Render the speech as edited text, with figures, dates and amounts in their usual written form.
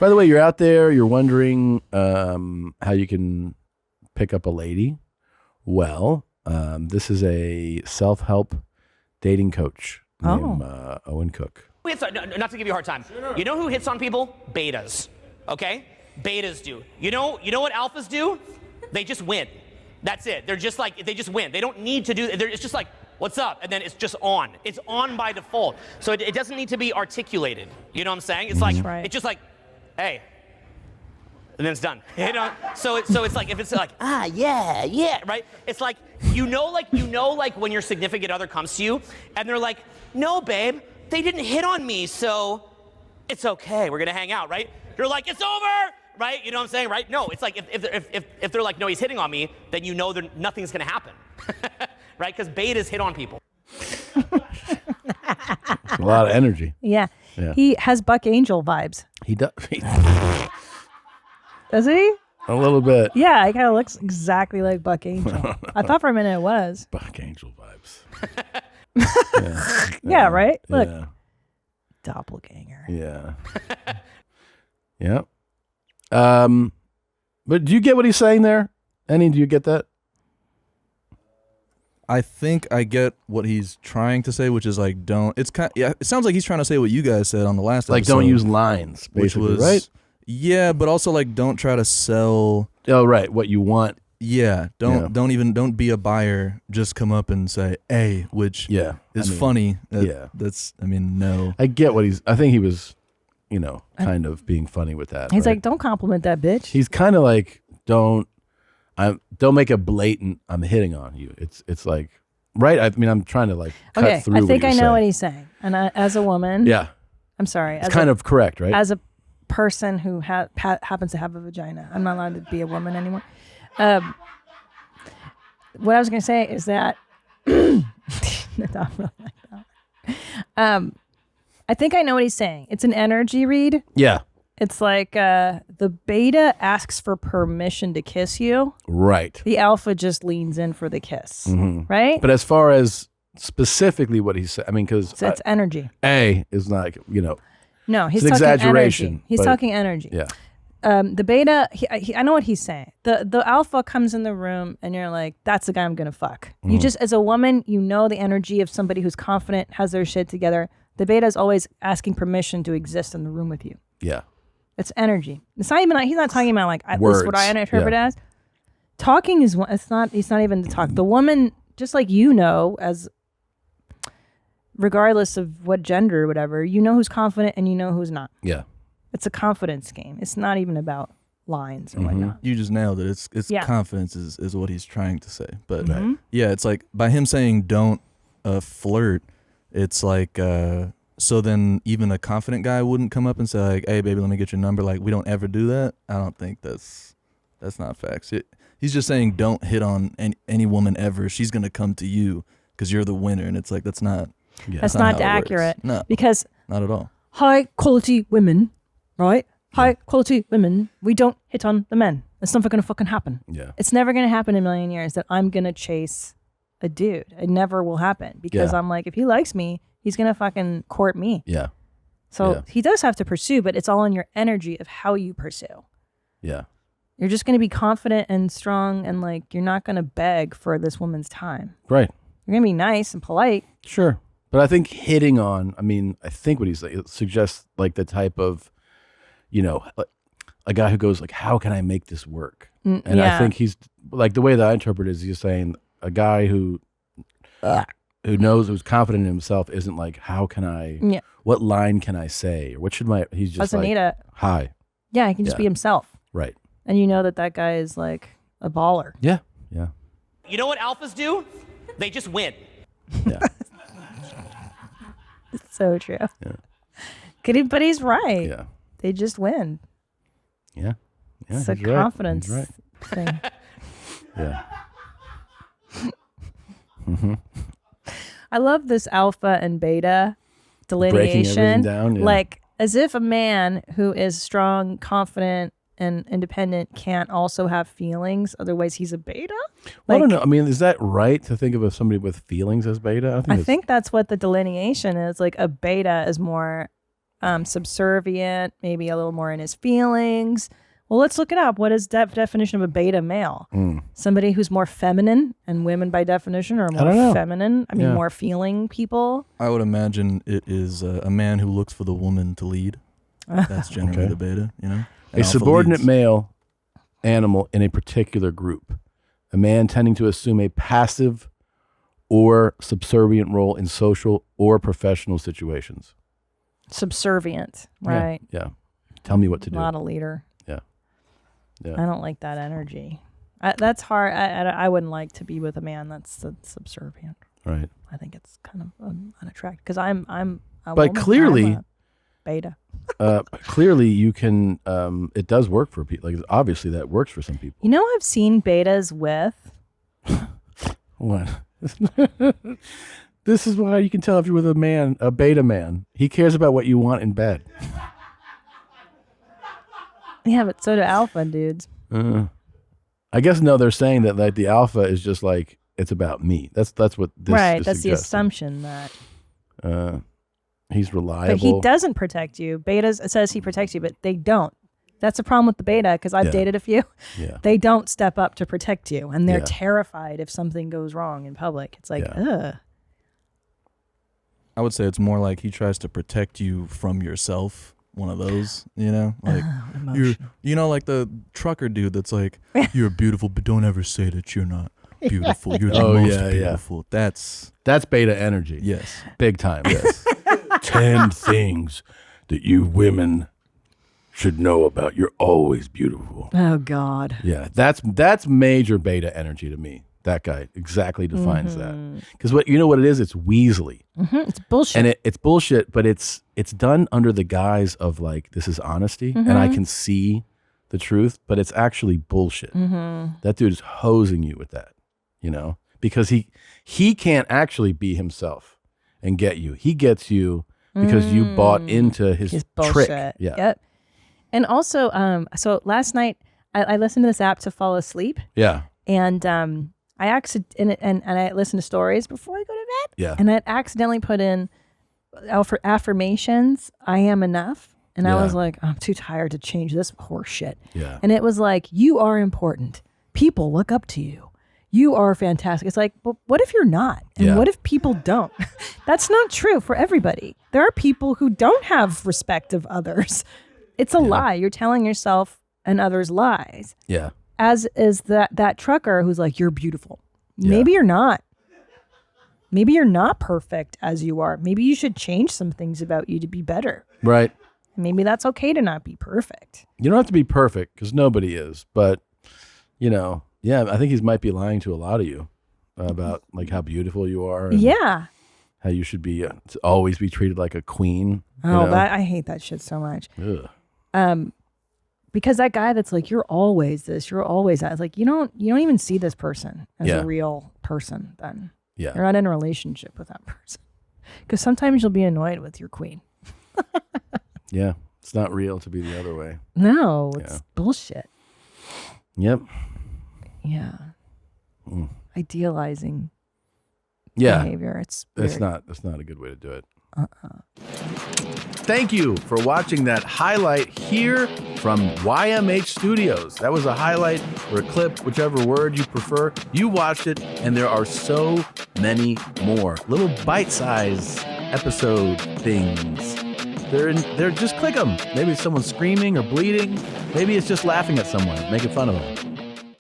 By the way, you're out there, you're wondering how you can pick up a lady. Well, this is a self-help dating coach named Owen Cook. Not to give you a hard time. You know who hits on people? Betas. Okay? Betas do. You know what alphas do? They just win. That's it. They're just like, they just win. They don't need to do, it's just like, what's up? And then it's just on. It's on by default. So it doesn't need to be articulated. You know what I'm saying? It's like, it's just like, hey. And then it's done. You know? So it's like, if it's like, yeah, right? It's like, you know when your significant other comes to you and they're like, no, babe, they didn't hit on me, so it's okay. We're gonna hang out, right? You're like, it's over, right? You know what I'm saying, right? No, it's like if they're like, no, he's hitting on me, then you know nothing's gonna happen, right? Because betas hit on people. It's a lot of energy. Yeah. He has Buck Angel vibes. He does. Does he? A little bit. Yeah, he kind of looks exactly like Buck Angel. I thought for a minute it was. Buck Angel vibes. Yeah, right? Look. Yeah. Doppelganger. Yeah. Yeah. But do you get what he's saying there? Annie, do you get that? I think I get what he's trying to say, which is like, don't. It's kind. Yeah, it sounds like he's trying to say what you guys said on the last like episode. Don't use lines, basically, which was, right? Yeah, but also like, don't try to sell. Oh, right. What you want. Yeah, don't be a buyer. Just come up and say, "Hey," which is funny. That's. I mean, no. I get what I think he was, kind of being funny with that. He's right? like, don't compliment that bitch. He's kind of like, don't make a blatant I'm hitting on you. It's like, right? I mean, I'm trying to like cut through. I think what I know saying. what he's saying, and as a woman, I'm sorry, it's kind of correct, right? As a person who happens to have a vagina, I'm not allowed to be a woman anymore. What I was going to say is that not really like that. I think I know what he's saying. It's an energy read. Yeah. It's like the beta asks for permission to kiss you. Right. The alpha just leans in for the kiss. Mm-hmm. Right? But as far as specifically what he said, I mean, because it's energy. A is not, No, he's it's talking exaggeration. Energy. He's talking energy. Yeah. The beta, I know what he's saying. The alpha comes in the room and you're like, that's the guy I'm going to fuck. Mm-hmm. You just, as a woman, you know the energy of somebody who's confident, has their shit together. The beta is always asking permission to exist in the room with you. Yeah. It's energy. It's not even, he's not talking about like, this is what I interpret as. Talking is, it's not even the talk. The woman, just like as regardless of what gender or whatever, you know who's confident and you know who's not. Yeah. It's a confidence game. It's not even about lines or whatnot. You just nailed it. It's confidence is what he's trying to say. But Mm-hmm. yeah, it's like by him saying don't flirt, it's like so then even a confident guy wouldn't come up and say like, hey baby, let me get your number. Like we don't ever do that. I don't think that's not facts. He's just saying don't hit on any woman ever. She's gonna come to you because you're the winner. And it's like that's not accurate. No, because not at all. High quality women, right? High quality women, we don't hit on the men. It's never gonna fucking happen. Yeah. It's never gonna happen in a million years that I'm gonna chase a dude. It never will happen because I'm like, if he likes me, he's gonna fucking court me. Yeah. So he does have to pursue, but it's all in your energy of how you pursue. Yeah. You're just gonna be confident and strong and like you're not gonna beg for this woman's time. Right. You're gonna be nice and polite. Sure. But I think hitting on, I think what he's saying suggests like the type of, a guy who goes like, how can I make this work? And I think he's like, the way that I interpret it is he's saying a guy who knows, who's confident in himself isn't like, how can I, what line can I say? Or what should he's just doesn't like, need it. Hi. Yeah, he can just be himself. Right. And you know that guy is like a baller. Yeah. Yeah. You know what alphas do? They just win. Yeah. It's so true. Yeah. But he's right. Yeah. They just win. Yeah. Yeah. It's a he's right. confidence He's right. thing. Yeah. Mm-hmm. I love this alpha and beta Breaking delineation. everything down. Yeah. Like as if a man who is strong, confident, and independent can't also have feelings. Otherwise, he's a beta. Well, I don't know. I mean, is that right to think of somebody with feelings as beta? I think that's what the delineation is. Like a beta is more subservient, maybe a little more in his feelings. Well, let's look it up. What is definition of a beta male? Somebody who's more feminine, and women by definition are more feminine. I mean, more feeling people. I would imagine it is a man who looks for the woman to lead. That's generally the beta, you know? A subordinate male animal in a particular group. A man tending to assume a passive or subservient role in social or professional situations. Subservient, right? Yeah. Tell me what to do. Not a leader. Yeah. I don't like that energy. That's hard. I wouldn't like to be with a man that's subservient. Right. I think it's kind of unattractive because I'm a But woman, clearly, I'm a beta. clearly you can. It does work for people. Like obviously that works for some people. You know, I've seen betas with. What? This is why you can tell if you're with a beta man. He cares about what you want in bed. Yeah, but so do alpha dudes. I guess no. They're saying that like the alpha is just like it's about me. That's what this Right. is That's the suggesting. assumption that He's reliable. But he doesn't protect you. Betas, it says he protects you, but they don't. That's a problem with the beta because I've dated a few. Yeah. They don't step up to protect you, and they're Yeah. terrified if something goes wrong in public. It's like, ugh. I would say it's more like he tries to protect you from yourself. One of those, you know, like you know, like the trucker dude that's like, "You're beautiful, but don't ever say that you're not beautiful. You're the most beautiful." That's beta energy. Yes, big time. Yes. 10 things that you women should know about. You're always beautiful. Oh God. Yeah, that's major beta energy to me. That guy exactly defines that. Because what it is, it's weaselly. It's bullshit. And it's bullshit, but it's done under the guise of like, this is honesty, and I can see the truth, but it's actually bullshit. That dude is hosing you with that, because he can't actually be himself and get you. He gets you because you bought into his bullshit. trick. Yeah. Yep. And also, so last night I listened to this app to fall asleep. Yeah. And I and I listen to stories before I go to bed. Yeah. And I accidentally put in for affirmations, I am enough. And I was like, I'm too tired to change this horse shit. Yeah. And it was like, you are important. People look up to you. You are fantastic. It's like, but what if you're not? And what if people don't? That's not true for everybody. There are people who don't have respect of others. It's a lie. You're telling yourself and others lies. Yeah. As is that trucker who's like, you're beautiful. Yeah. Maybe you're not. Maybe you're not perfect as you are. Maybe you should change some things about you to be better. Right. Maybe that's okay to not be perfect. You don't have to be perfect because nobody is, but I think he might be lying to a lot of you about like how beautiful you are. And how you should be to always be treated like a queen. I hate that shit so much. Ugh. Because that guy that's like, you're always this, you're always that. It's like, you don't even see this person as a real person then. Yeah. You're not in a relationship with that person. Because sometimes you'll be annoyed with your queen. Yeah. It's not real to be the other way. No, it's bullshit. Yep. Yeah. Idealizing behavior. It's that's not a good way to do it. Thank you for watching that highlight here from YMH Studios. That was a highlight or a clip, whichever word you prefer. You watched it, and there are so many more little bite-sized episode things. They're just click them. Maybe it's someone screaming or bleeding. Maybe it's just laughing at someone, making fun of them.